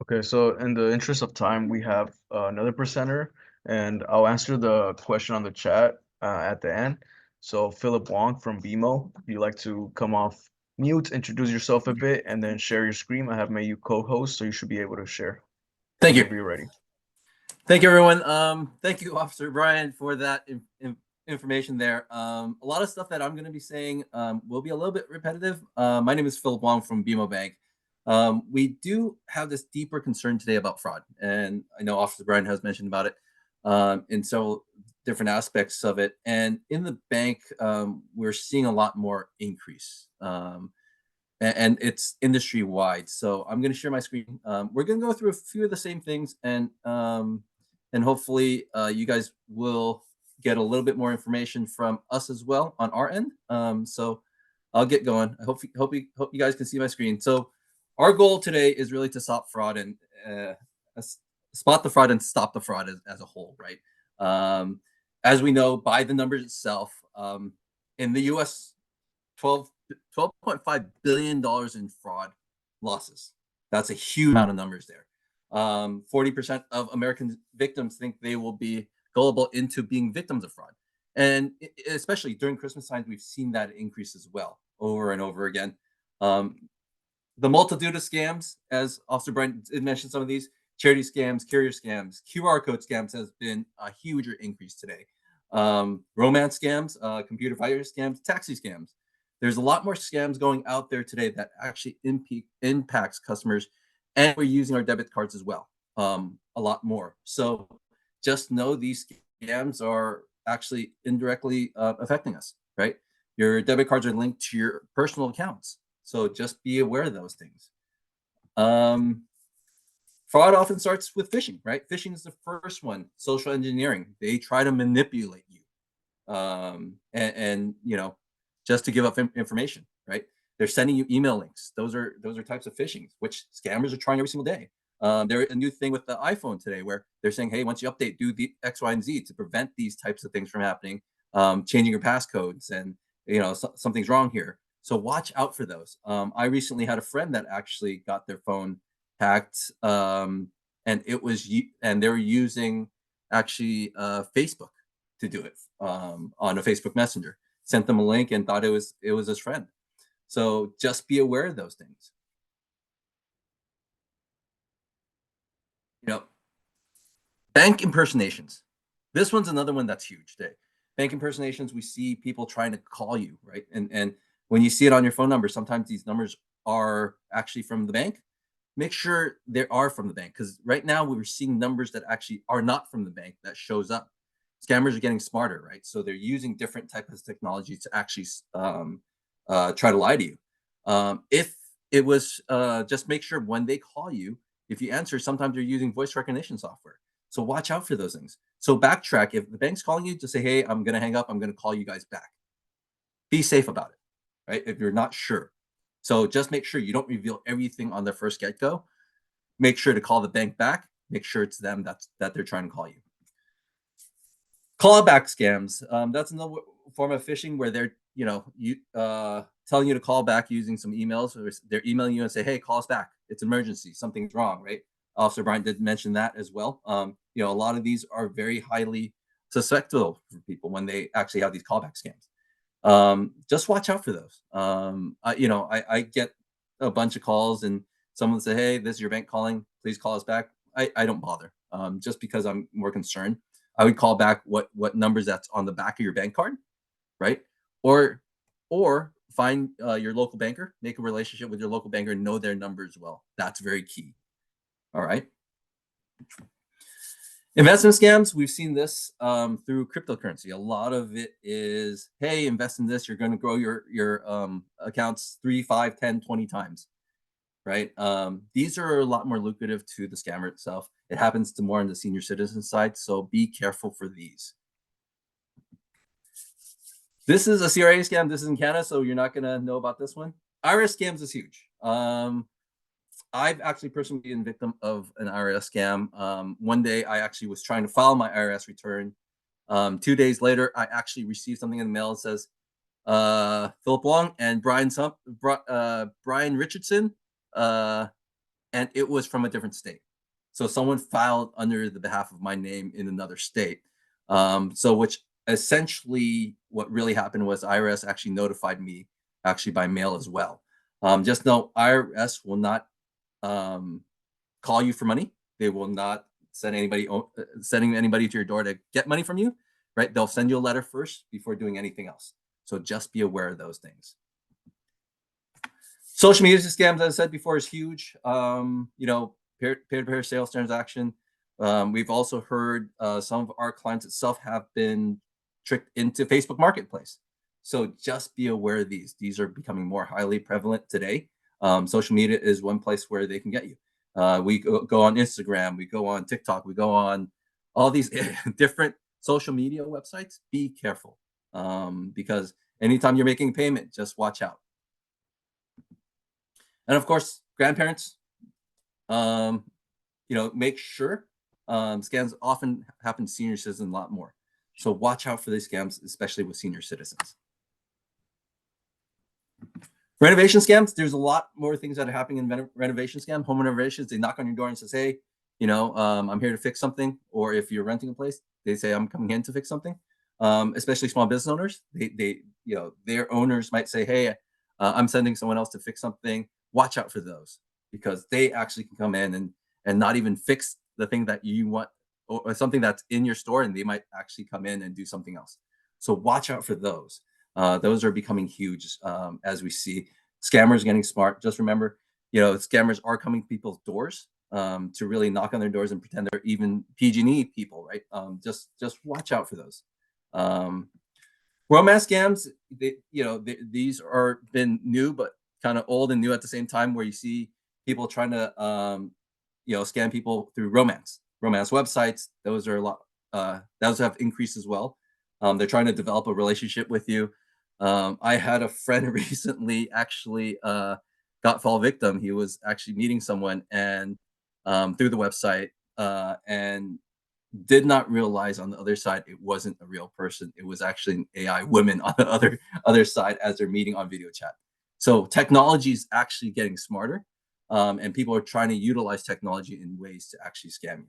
Okay, so in the interest of time, we have another presenter, and I'll answer the question on the chat at the end. So Philip Wong from BMO, if you'd like to come off mute, introduce yourself a bit, and then share your screen. I have made you co-host, so you should be able to share. Thank you. Whenever you're ready. Thank you, everyone. Thank you, Officer Brian, for that information there. A lot of stuff that I'm going to be saying will be a little bit repetitive. My name is Philip Wong from BMO Bank. We do have this deeper concern today about fraud, and I know Officer Brian has mentioned about it in several different aspects of it. And in the bank, we're seeing a lot more increase. And it's industry wide. So I'm going to share my screen. We're going to go through a few of the same things, and hopefully you guys will get a little bit more information from us as well on our end. So I'll get going. I hope you guys can see my screen. So our goal today is really to stop fraud and spot the fraud and stop the fraud as a whole, right? As we know by the numbers itself, in the U.S., $12.5 billion in fraud losses. That's a huge amount of numbers there. 40% of American victims think they will be gullible into being victims of fraud. And especially during Christmas times, we've seen that increase as well, over and over again. The multitude of scams, as Officer Brian did mention some of these, charity scams, carrier scams, QR code scams has been a huge increase today. Romance scams, computer virus scams, taxi scams. There's a lot more scams going out there today that actually impacts customers, and we're using our debit cards as well, a lot more. So just know these scams are actually indirectly affecting us, right? Your debit cards are linked to your personal accounts. So just be aware of those things. Fraud often starts with phishing, right? Phishing is the first one. Social engineering. They try to manipulate you, and you know, just to give up information, right? They're sending you email links. Those are types of phishing, which scammers are trying every single day. There's a new thing with the iPhone today where they're saying, hey, once you update, do the X, Y, and Z to prevent these types of things from happening. Changing your passcodes, and you know, something's wrong here. So watch out for those. I recently had a friend that actually got their phone hacked, and they were using actually Facebook to do it on a Facebook Messenger. Sent them a link and thought it was his friend. So just be aware of those things. You know, bank impersonations. This one's another one that's huge today. Bank impersonations, we see people trying to call you, right? And when you see it on your phone number, sometimes these numbers are actually from the bank. Make sure they are from the bank, because right now we're seeing numbers that actually are not from the bank that shows up. Scammers are getting smarter, right? So they're using different types of technology to actually try to lie to you. If it was, just make sure when they call you, if you answer, sometimes they're using voice recognition software. So watch out for those things. So backtrack. If the bank's calling you to say, hey, I'm going to hang up, I'm going to call you guys back. Be safe about it, right? If you're not sure. So just make sure you don't reveal everything on the first get-go. Make sure to call the bank back. Make sure it's them that they're trying to call you. Callback scams. That's another form of phishing where they're, you know, telling you to call back using some emails, or they're emailing you and say, hey, call us back. It's an emergency. Something's wrong, right? Officer Bryant did mention that as well. You know, a lot of these are very highly susceptible for people when they actually have these callback scams. Just watch out for those. I get a bunch of calls and someone say, hey, this is your bank calling, please call us back. I don't bother, just because I'm more concerned. I would call back what numbers that's on the back of your bank card, right? Or find your local banker, make a relationship with your local banker, and know their number as well. That's very key. All right. Investment scams, we've seen this through cryptocurrency. A lot of it is, hey, invest in this, you're going to grow your accounts 3, 5, 10, 20 times, right? These are a lot more lucrative to the scammer itself. It happens to more on the senior citizen side, so be careful for these. This is a CRA scam. This is in Canada, so you're not going to know about this one. IRS scams is huge. I've actually personally been a victim of an IRS scam. One day I actually was trying to file my IRS return. 2 days later, I actually received something in the mail that says, Philip Wong and Brian Richardson, and it was from a different state. So someone filed under the behalf of my name in another state. So which essentially what really happened was IRS actually notified me actually by mail as well. Just know IRS will not call you for money. They will not sending anybody to your door to get money from you, right? They'll send you a letter first before doing anything else. So just be aware of those things. Social media scams, as I said before, is huge. Peer-to-peer sales transaction. We've also heard some of our clients itself have been tricked into Facebook Marketplace. So just be aware of these. These are becoming more highly prevalent today. Social media is one place where they can get you. We go on Instagram, we go on TikTok, we go on all these different social media websites. Be careful, because anytime you're making a payment, just watch out. And of course, grandparents, make sure scams often happen to senior citizens a lot more. So watch out for these scams, especially with senior citizens. Renovation scams, there's a lot more things that are happening in renovation scam. Home renovations, they knock on your door and says, hey, I'm here to fix something. Or if you're renting a place, they say, I'm coming in to fix something. Especially small business owners, their owners might say, hey, I'm sending someone else to fix something. Watch out for those, because they actually can come in and not even fix the thing that you want, or something that's in your store, and they might actually come in and do something else. So watch out for those. Those are becoming huge as we see scammers getting smart. Just remember, scammers are coming to people's doors to really knock on their doors and pretend they're even PG&E people, right? Just watch out for those. Romance scams, these are been new, but kind of old and new at the same time, where you see people trying to scam people through romance websites. Those are a lot. Those have increased as well. They're trying to develop a relationship with you. I had a friend recently actually got fall victim. He was actually meeting someone and through the website and did not realize on the other side it wasn't a real person. It was actually an AI woman on the other side as they're meeting on video chat. So technology is actually getting smarter, and people are trying to utilize technology in ways to actually scam you.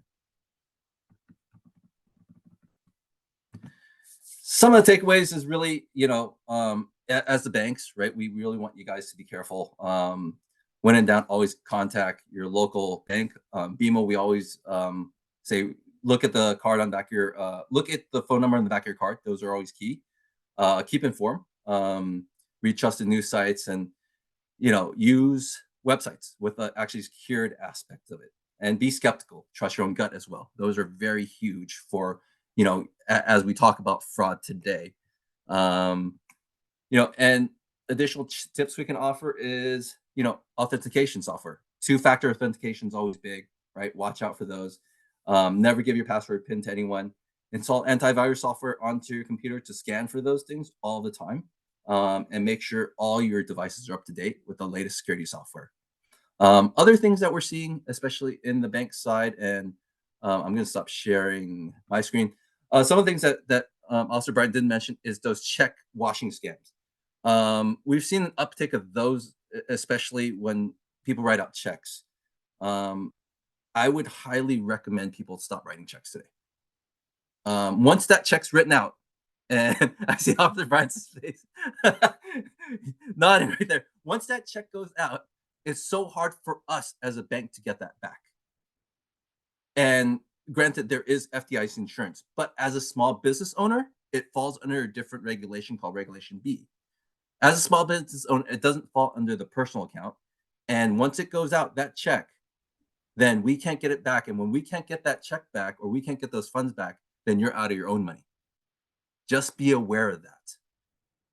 Some of the takeaways is really, as the banks, right, we really want you guys to be careful. When in doubt, always contact your local bank. BMO, we always say, look at the card on the back of your, look at the phone number on the back of your card. Those are always key. Keep informed. Read trusted news sites, and use websites with the actually secured aspect of it, and be skeptical. Trust your own gut as well. Those are very huge for as we talk about fraud today. And additional tips we can offer is authentication software. Two-factor authentication is always big, right? Watch out for those. Never give your password PIN to anyone. Install antivirus software onto your computer to scan for those things all the time. And make sure all your devices are up to date with the latest security software. Other things that we're seeing, especially in the bank side, and I'm going to stop sharing my screen. Some of the things that Officer Brian didn't mention is those check washing scams. We've seen an uptick of those, especially when people write out checks. I would highly recommend people stop writing checks today. Once that check's written out, and I see Officer Brian's face nodding right there. Once that check goes out, it's so hard for us as a bank to get that back. And granted, there is FDIC insurance, but as a small business owner, it falls under a different regulation called Regulation B. As a small business owner, it doesn't fall under the personal account. And once it goes out, that check, then we can't get it back. And when we can't get that check back, or we can't get those funds back, then you're out of your own money. Just be aware of that,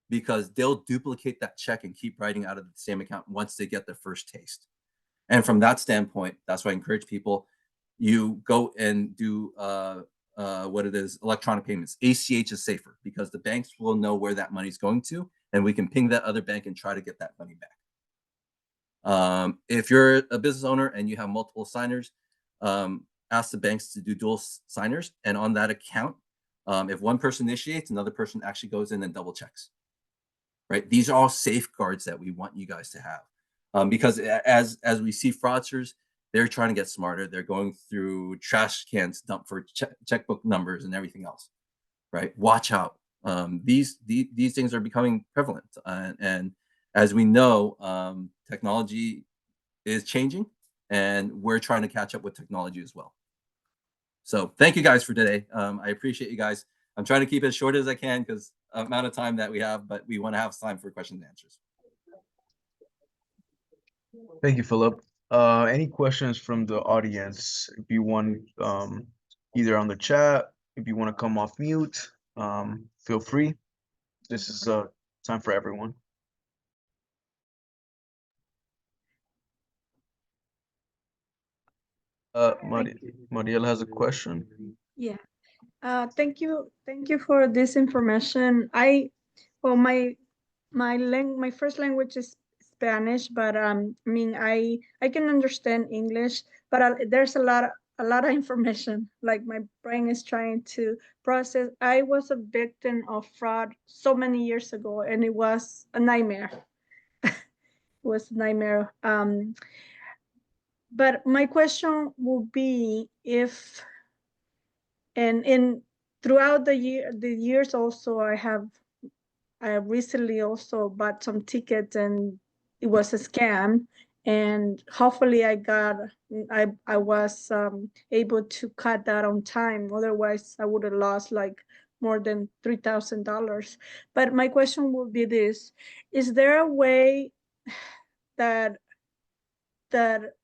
because they'll duplicate that check and keep writing out of the same account once they get their first taste. And from that standpoint, that's why I encourage people, you go and do what it is, electronic payments. ACH is safer, because the banks will know where that money's going to, and we can ping that other bank and try to get that money back. If you're a business owner and you have multiple signers, ask the banks to do dual signers, and on that account, if one person initiates, another person actually goes in and double checks. Right? These are all safeguards that we want you guys to have, because as we see fraudsters, they're trying to get smarter. They're going through trash cans dumped for checkbook numbers and everything else. Right? Watch out. These things are becoming prevalent, and as we know, technology is changing, and we're trying to catch up with technology as well. So thank you guys for today. I appreciate you guys. I'm trying to keep it as short as I can because amount of time that we have, but we want to have time for questions and answers. Thank you, Philip. Any questions from the audience? If you want, either on the chat, if you want to come off mute, feel free. This is time for everyone. Mariela has a question. Yeah. Thank you. Thank you for this information. Well, my first language is Spanish, but I mean, I can understand English, but there's a lot of information. Like my brain is trying to process. I was a victim of fraud so many years ago, and it was a nightmare. It was a nightmare. But my question will be if, and in throughout the years also, I recently also bought some tickets and it was a scam, and hopefully I was able to cut that on time. Otherwise I would have lost like more than $3,000. But my question would be this: is there a way that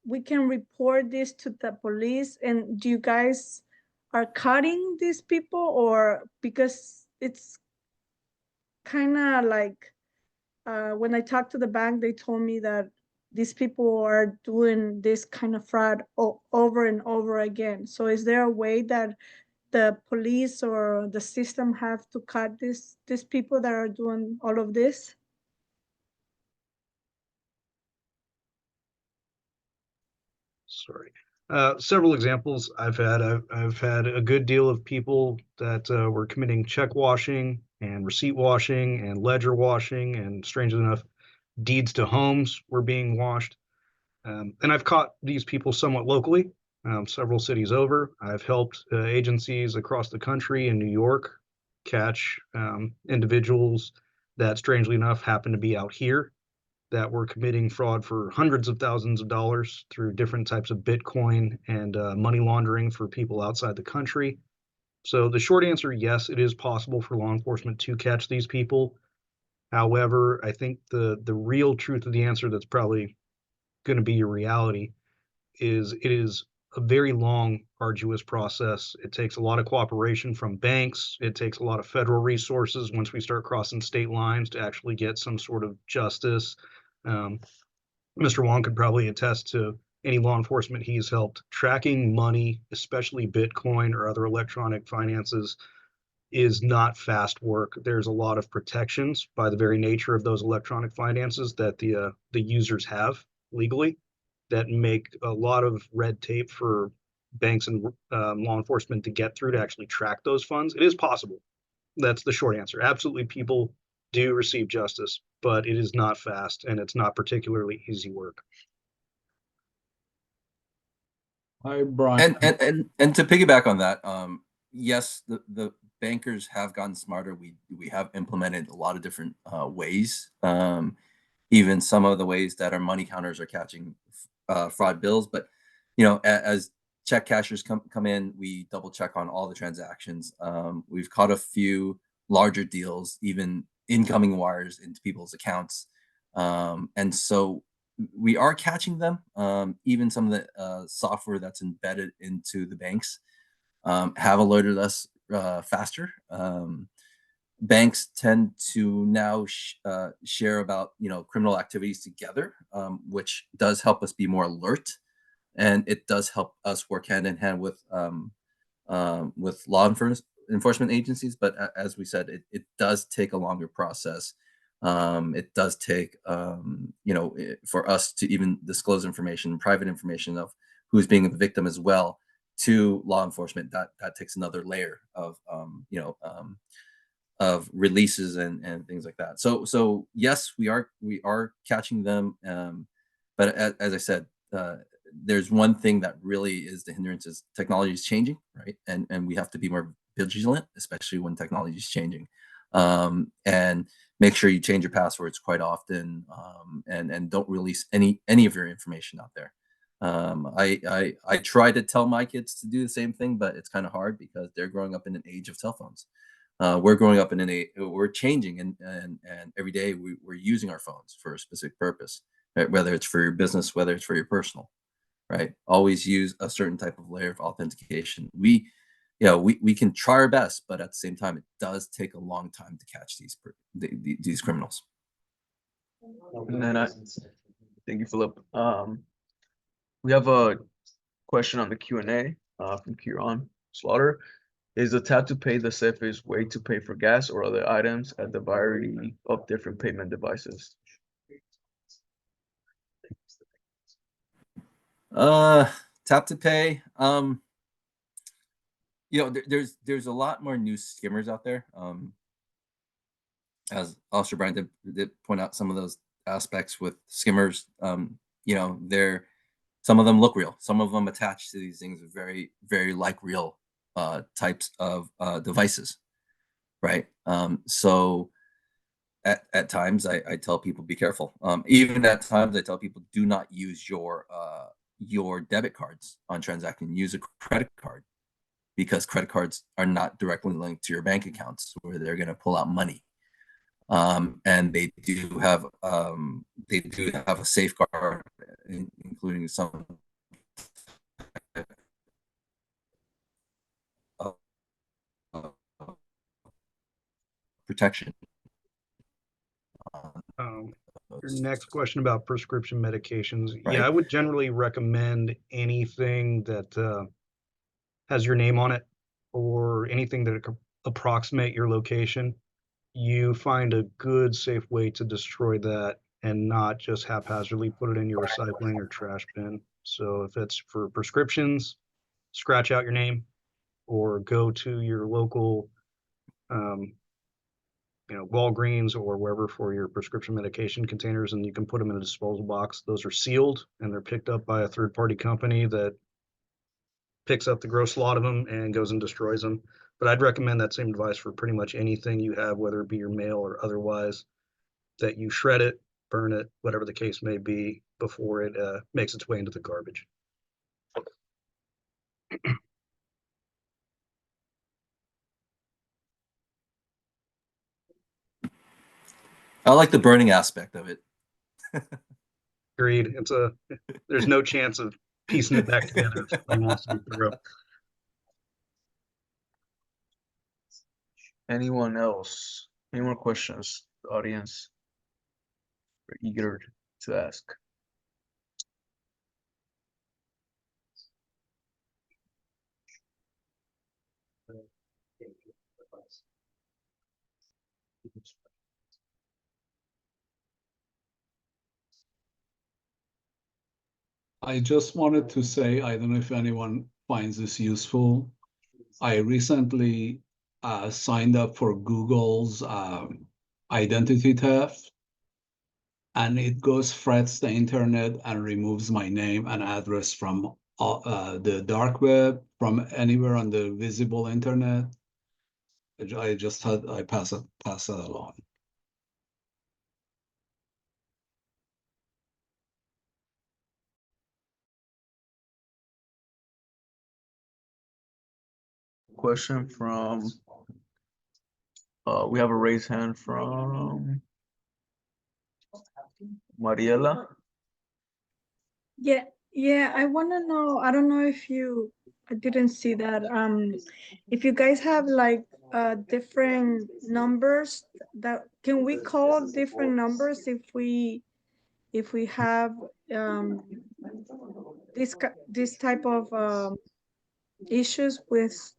we can report this to the police, and do you guys are cutting these people, or because it's kind of like when I talked to the bank, they told me that these people are doing this kind of fraud over and over again. So is there a way that the police or the system have to cut these people that are doing all of this? Sorry. Several examples I've had. I've had a good deal of people that were committing check washing and receipt washing and ledger washing, and strangely enough, deeds to homes were being washed. And I've caught these people somewhat locally, several cities over. I've helped agencies across the country in New York catch individuals that, strangely enough, happen to be out here that were committing fraud for hundreds of thousands of dollars through different types of Bitcoin and money laundering for people outside the country. So the short answer, yes, it is possible for law enforcement to catch these people. However, I think the real truth of the answer that's probably going to be your reality is it is a very long, arduous process. It takes a lot of cooperation from banks. It takes a lot of federal resources once we start crossing state lines to actually get some sort of justice. Mr. Wong could probably attest to any law enforcement he's helped. Tracking money, especially Bitcoin or other electronic finances, is not fast work. There's a lot of protections by the very nature of those electronic finances that the users have legally that make a lot of red tape for banks and law enforcement to get through to actually track those funds. It is possible. That's the short answer. Absolutely, people do receive justice, but it is not fast and it's not particularly easy work. Hi, Brian. And to piggyback on that, yes, the bankers have gotten smarter. We have implemented a lot of different ways, even some of the ways that our money counters are catching fraud bills. But as check cashers come in, we double check on all the transactions. We've caught a few larger deals, even incoming wires into people's accounts, and so we are catching them. Even some of the software that's embedded into the banks have alerted us faster. Banks tend to now share about criminal activities together, which does help us be more alert, and it does help us work hand in hand with law enforcement agencies. But as we said, it does take a longer process. It does take for us to even disclose information, private information of who's being a victim as well, to law enforcement. That takes another layer of releases and things like that. So yes, we are catching them, but as I said, there's one thing that really is the hindrance: is technology is changing, right? And we have to be more vigilant, especially when technology is changing, and make sure you change your passwords quite often, and don't release any of your information out there. I try to tell my kids to do the same thing, but it's kind of hard because they're growing up in an age of cell phones. We're growing up in an age, we're changing, and every day we're using our phones for a specific purpose, right? Whether it's for your business, whether it's for your personal, right? Always use a certain type of layer of authentication. We can try our best, but at the same time, it does take a long time to catch these criminals. And then thank you, Philip. We have a question on the Q&A from Kieran Slaughter. Is the tap to pay the safest way to pay for gas or other items at the variety of different payment devices? Tap to pay. There's a lot more new skimmers out there. As Officer Brian did point out some of those aspects with skimmers. They're, some of them look real, some of them attached to these things are very, very like real types of devices, right? So at times I tell people be careful. Even at times I tell people do not use your debit cards on transacting. Use a credit card, because credit cards are not directly linked to your bank accounts where they're going to pull out money. And they do have a safeguard, including some protection. Your next question about prescription medications. Right. Yeah, I would generally recommend anything that has your name on it, or anything that could approximate your location. You find a good, safe way to destroy that and not just haphazardly put it in your recycling or trash bin. So if it's for prescriptions, scratch out your name, or go to your local Walgreens or wherever for your prescription medication containers, and you can put them in a disposal box. Those are sealed and they're picked up by a third-party company that picks up the gross lot of them and goes and destroys them. But I'd recommend that same device for pretty much anything you have, whether it be your mail or otherwise, that you shred it, burn it, whatever the case may be, before it makes its way into the garbage. I like the burning aspect of it. Agreed. There's no chance of piecing it back together if somebody wants to be thorough. Anyone else? Any more questions? The audience are eager to ask. I just wanted to say, I don't know if anyone finds this useful. I recently signed up for Google's identity theft, and it goes threats the internet and removes my name and address from the dark web, from anywhere on the visible internet. I just had I pass that along. Question from we have a raised hand from Mariela. Yeah, I want to know, I don't know if I didn't see that. If you guys have like different numbers, that can we call different numbers if we have this type of issues with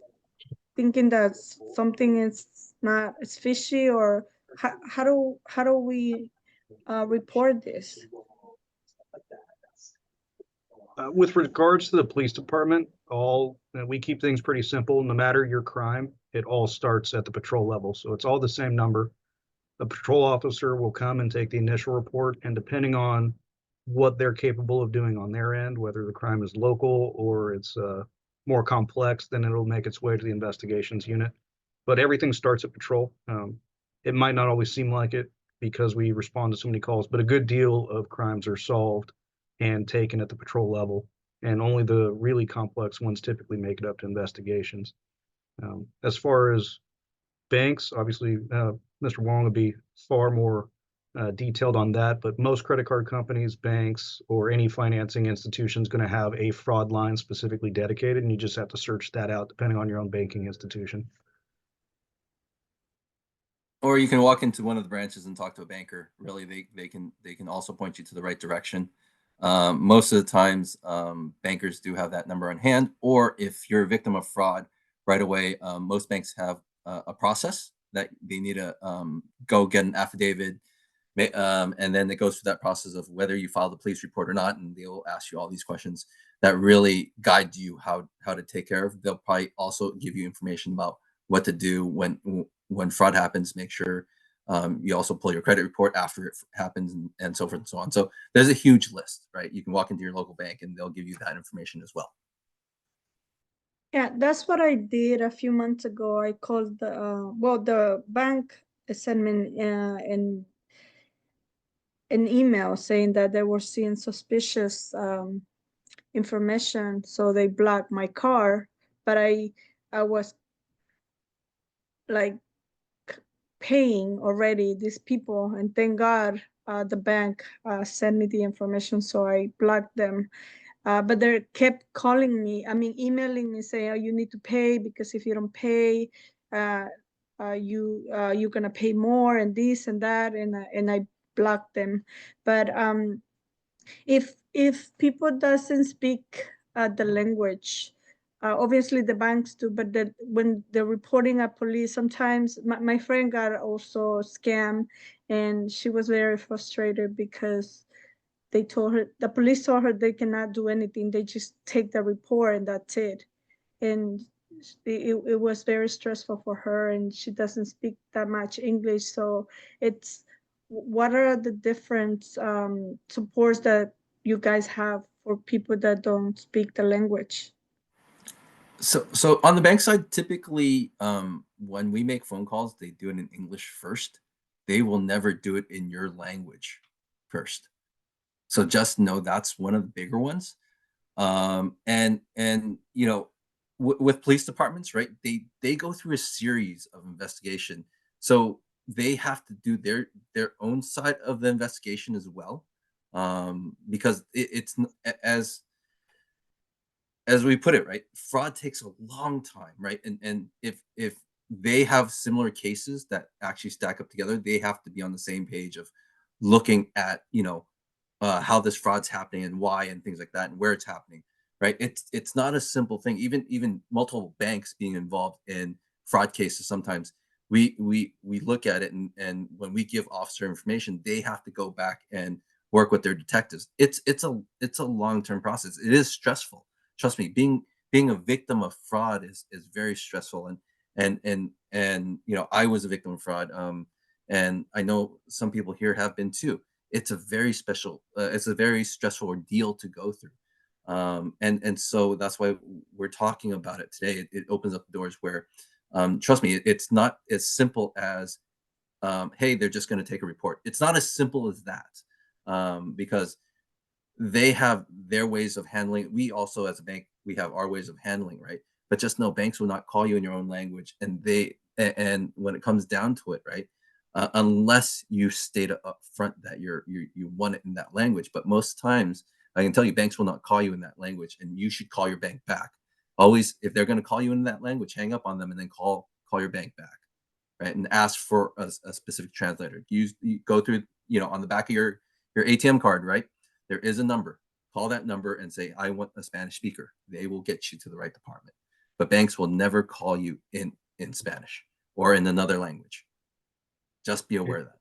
thinking that something is not, it's fishy, or how do we report this? With regards to the police department, we keep things pretty simple. No matter your crime, it all starts at the patrol level. So it's all the same number. The patrol officer will come and take the initial report, and depending on what they're capable of doing on their end, whether the crime is local or it's more complex, then it'll make its way to the investigations unit. But everything starts at patrol. It might not always seem like it because we respond to so many calls, but a good deal of crimes are solved and taken at the patrol level. and only the really complex ones typically make it up to investigations. As far as banks, obviously, Mr. Wong would be far more detailed on that, but most credit card companies, banks, or any financing institution is going to have a fraud line specifically dedicated, and you just have to search that out depending on your own banking institution. Or you can walk into one of the branches and talk to a banker. Really, they can also point you to the right direction. Most of the times, bankers do have that number on hand. Or if you're a victim of fraud, right away, most banks have a process that they need to go get an affidavit, and then it goes through that process of whether you file the police report or not, and they'll ask you all these questions that really guide you how to take care of. They'll probably also give you information about what to do when fraud happens. Make sure you also pull your credit report after it happens, and so forth and so on. So there's a huge list, right? You can walk into your local bank and they'll give you that information as well. Yeah, that's what I did a few months ago. I called the bank sent me an email saying that they were seeing suspicious information, so they blocked my car. But I was like paying already these people, and thank God the bank sent me the information, so I blocked them. But they kept calling me, emailing me saying, oh, you need to pay, because if you don't pay, you're gonna pay more and this and that, and I blocked them. But if people doesn't speak the language, obviously the banks do, but when they're reporting at police, sometimes my friend got also scammed, and she was very frustrated because they told her, the police told her they cannot do anything. They just take the report and that's it. And it was very stressful for her, and she doesn't speak that much English. So what are the different supports that you guys have for people that don't speak the language? So on the bank side, typically, when we make phone calls, they do it in English first. They will never do it in your language first. So just know that's one of the bigger ones. And with police departments, right? They go through a series of investigation. So they have to do their own side of the investigation as well, because it's as we put it, right? Fraud takes a long time, right? And if they have similar cases that actually stack up together, they have to be on the same page of looking at how this fraud's happening and why and things like that and where it's happening, right? It's not a simple thing. Even multiple banks being involved in fraud cases, sometimes we look at it, and when we give officer information, they have to go back and work with their detectives. It's a long-term process. It is stressful. Trust me, being a victim of fraud is very stressful, and I was a victim of fraud, and I know some people here have been too. It's a very stressful ordeal to go through, and so that's why we're talking about it today. It opens up doors where, trust me, it's not as simple as, hey, they're just going to take a report. It's not as simple as that, because they have their ways of handling it. We also, as a bank, we have our ways of handling, right? But just know, banks will not call you in your own language, and when it comes down to it, right? Unless you state up front that you want it in that language. But most times, I can tell you, banks will not call you in that language, and you should call your bank back. Always, if they're going to call you in that language, hang up on them and then call your bank back, right? And ask for a specific translator. You go through, on the back of your ATM card, right? There is a number. Call that number and say, I want a Spanish speaker. They will get you to the right department. But banks will never call you in Spanish or in another language. Just be aware of that.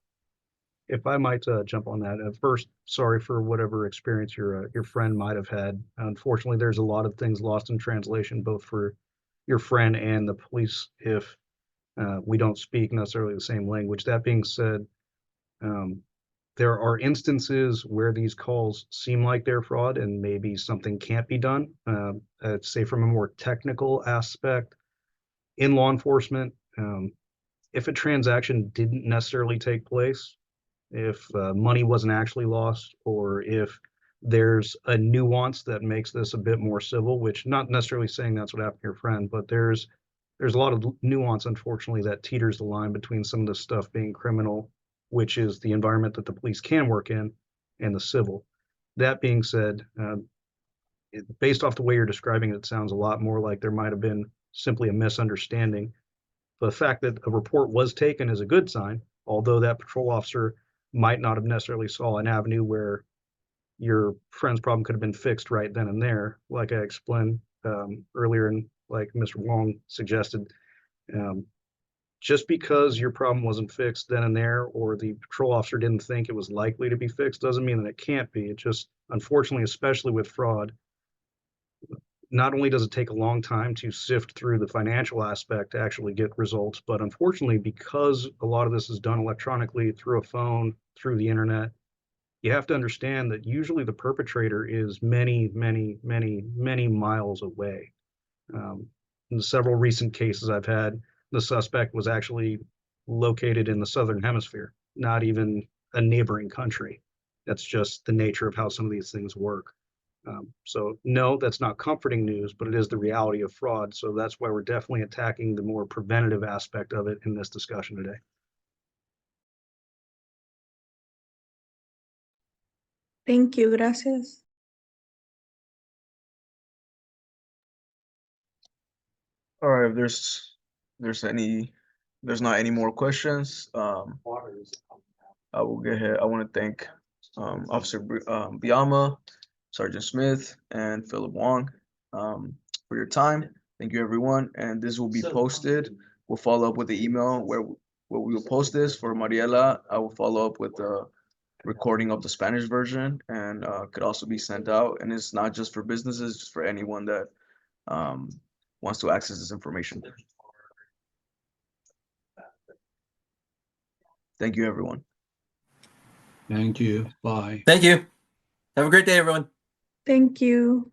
If I might jump on that, first, sorry for whatever experience your friend might have had. Unfortunately, there's a lot of things lost in translation, both for your friend and the police, if we don't speak necessarily the same language. That being said, there are instances where these calls seem like they're fraud and maybe something can't be done. I'd say from a more technical aspect in law enforcement, if a transaction didn't necessarily take place, if money wasn't actually lost, or if There's a nuance that makes this a bit more civil, which not necessarily saying that's what happened to your friend, but there's a lot of nuance, unfortunately, that teeters the line between some of this stuff being criminal, which is the environment that the police can work in, and the civil. That being said, based off the way you're describing it, it sounds a lot more like there might have been simply a misunderstanding. The fact that a report was taken is a good sign, although that patrol officer might not have necessarily saw an avenue where your friend's problem could have been fixed right then and there, like I explained earlier, and like Mr. Wong suggested. Just because your problem wasn't fixed then and there, or the patrol officer didn't think it was likely to be fixed, doesn't mean that it can't be. It just, unfortunately, especially with fraud, not only does it take a long time to sift through the financial aspect to actually get results, but unfortunately, because a lot of this is done electronically through a phone, through the internet, you have to understand that usually the perpetrator is many, many, many, many miles away. In the several recent cases I've had, the suspect was actually located in the Southern Hemisphere, not even a neighboring country. That's just the nature of how some of these things work. So no, that's not comforting news, but it is the reality of fraud. So that's why we're definitely attacking the more preventative aspect of it in this discussion today. Thank you, gracias. All right, if there's not any more questions, I will go ahead. I want to thank Officer Biama, Sergeant Smith, and Philip Wong for your time. Thank you, everyone. And this will be posted. We'll follow up with the email where we will post this. For Mariela, I will follow up with the recording of the Spanish version, and could also be sent out. And it's not just for businesses, it's for anyone that wants to access this information. Thank you, everyone. Thank you. Bye. Thank you. Have a great day, everyone. Thank you.